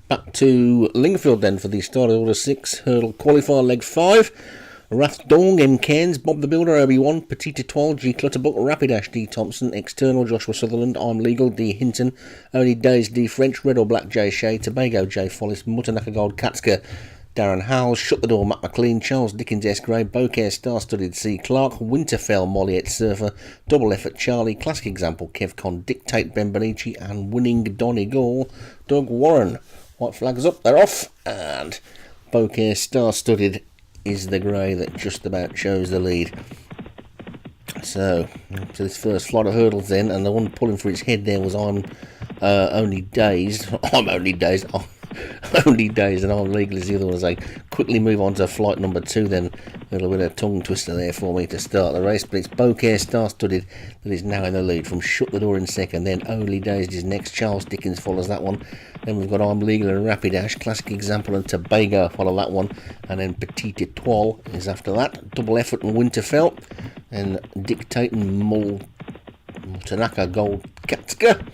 Back to Lingfield then for the start of Order 6 Hurdle Qualifier Leg 5. Rathdong, M. Cairns, Bob the Builder, Obi-Wan, Petit Etoile, G. Clutterbuck, Rapidash, D. Thompson, External, Joshua Sutherland, I'm Legal, D. Hinton, Only Days, D. French, Red or Black, J. Shea, Tobago, J. Follis, Mutanaka Gold, Katska, Darren Howells, Shut the Door, Matt McLean, Charles Dickens, S. Gray, Beaucaire, Star-Studded, C. Clark, Winterfell, Molliet, Surfer, Double Effort, Charlie, Classic Example, Kev Con, Dictate, Ben Benici, and Winning Donegal, Doug Warren. White flags up, they're off, and Beaucaire, Star-Studded is the grey that just about shows the lead. So this first flight of hurdles then, and the one pulling for its head there was I'm Only Dazed. I'm Only Dazed. Only Dazed, and I'm Legal is the other one. As I quickly move on to flight number 2 then. A little bit of tongue twister there for me to start the race, but it's Beaucaire, Star-Studded that is now in the lead from Shut the Door in second, then Only Dazed is next, Charles Dickens follows that one, then we've got I'm Legal and Rapidash, Classic Example and Tobago follow that one, and then Petit Etoile is after that, Double Effort and Winterfell, and Dictate and Mutanaka Gold Katska.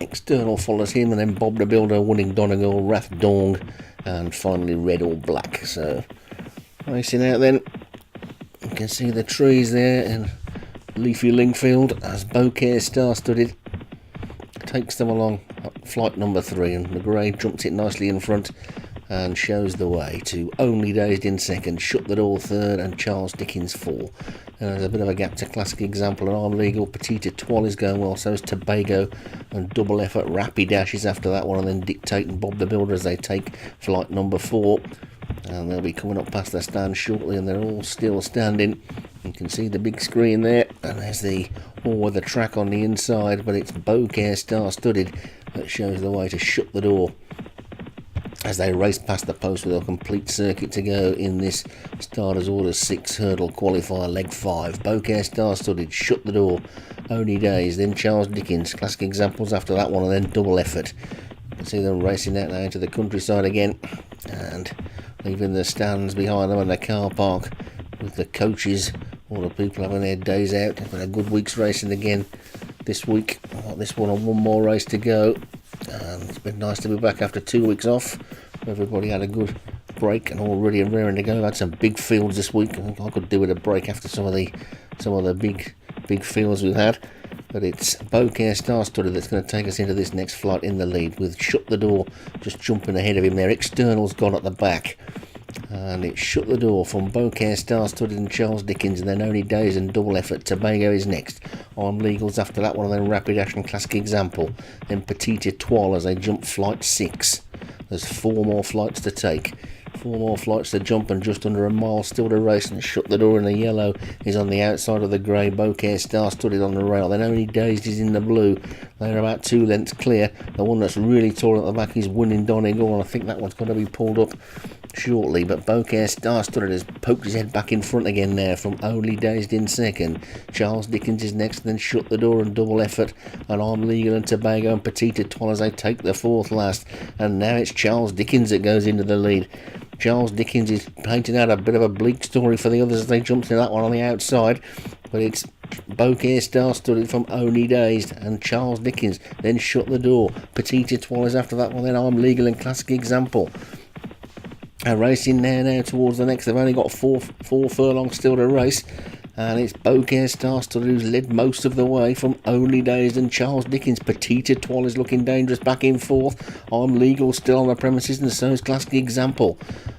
External follows him, and then Bob the Builder, Winning Donegal, Rathdong, and finally Red or Black. So racing out then, you can see the trees there in leafy Lingfield as Beaucaire, Star-Studded takes them along flight number 3, and the grey jumps it nicely in front and shows the way to Only Dazed in second, Shut the Door third, and Charles Dickens 4. And there's a bit of a gap to Classic Example and I'm Legal. Petit Etoile is going well, so is Tobago, and Double Effort, Rapidash is after that one, and then Dictate and Bob the Builder as they take flight number 4. And they'll be coming up past their stand shortly, and they're all still standing. You can see the big screen there, and there's the all-weather track on the inside, but it's Beaucaire, Star-Studded that shows the way to Shut the Door as they race past the post with a complete circuit to go in this Starters Order 6 Hurdle Qualifier Leg 5. Beaucaire, Star-Studded, Shut the Door, Only Days, then Charles Dickens, Classic Examples after that one, and then Double Effort. You can see them racing out now into the countryside again, and leaving the stands behind them and the car park with the coaches, all the people having their days out. They've got a good week's racing again this week. I've got this one on one more race to go, and it's been nice to be back after 2 weeks off. Everybody had a good break and all ready and raring to go. I've had some big fields this week. I think I could do with a break after some of the big fields we've had. But it's Beaucaire, Star-Studded that's going to take us into this next flight in the lead, with Shut the Door just jumping ahead of him there. External's gone at the back, and it's Shut the Door from Beaucaire, Star-Studded and Charles Dickens, and then Only Days and Double Effort. Tobago is next, I'm Legal's after that one, and then Rapidash and Classic Example, then Petit Etoile as they jump flight 6. There's 4 more flights to take. 4 more flights to jump, and just under a mile still to race, and Shut the Door in the yellow is on the outside of the grey. Beaucaire, Star-Studded on the rail, then Only Dazed is in the blue. They're about 2 lengths clear. The one that's really tall at the back is Winning Donegal, and I think that one's going to be pulled up shortly, but Beaucaire, Star-Studded has poked his head back in front again there from Only Dazed in second. Charles Dickens is next, then Shut the Door and Double Effort, and I'm Legal and Tobago and Petit Etoile as they take the 4th last, and now it's Charles Dickens that goes into the lead. Charles Dickens is painting out a bit of a bleak story for the others as they jump to that one on the outside, but it's Beaucaire, Star-Studded from Only Dazed and Charles Dickens, then Shut the Door. Petit Etoile is after that one, then I'm Legal and Classic Example. Racing now towards the next. They've only got four furlongs still to race, and it's Beaucaire, Star-Studded who's led most of the way from Only Dazed and Charles Dickens. Petit Etoile is looking dangerous back in 4th. I'm Legal still on the premises, and so is Classic Example.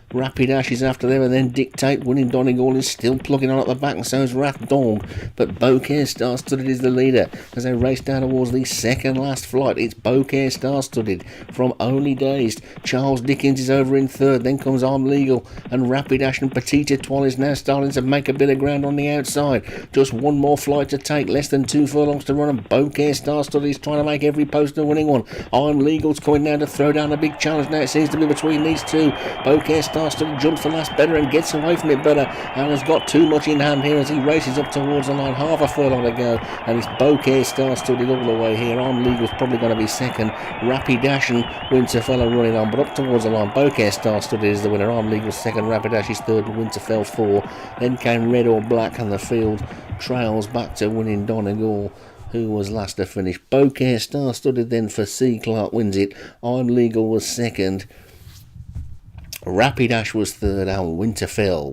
Rapidash is after them, and then Dictate. Winning Donegal is still plugging on at the back, and so is Rathdong. But Beaucaire, Star-Studded is the leader as they race down towards the second last flight. It's Beaucaire, Star-Studded from Only Dazed. Charles Dickens is over in 3rd. Then comes I'm Legal, and Rapidash and Petit Etoile is now starting to make a bit of ground on the outside. Just 1 more flight to take, less than 2 furlongs to run, and Beaucaire, Star-Studded is trying to make every post a winning one. I'm Legal's coming down to throw down a big challenge now. It seems to be between these two. Beaucaire, Star-Studded jumps the last better and gets away from it better, and has got too much in hand here as he races up towards the line. Half a furlong to go, and it's Beaucaire, Star-Studded all the way here. I'm Legal's probably going to be second. Rapidash and Winterfell are running on, but up towards the line Beaucaire, Star-Studded is the winner. I'm Legal's second, Rapidash is third, and Winterfell 4. Then came Red or Black, and the field trails back to Winning Donegal, who was last to finish. Bokeh star-studded then for C. Clark wins it. I'm Legal was second. Rapidash was third, and Winterfell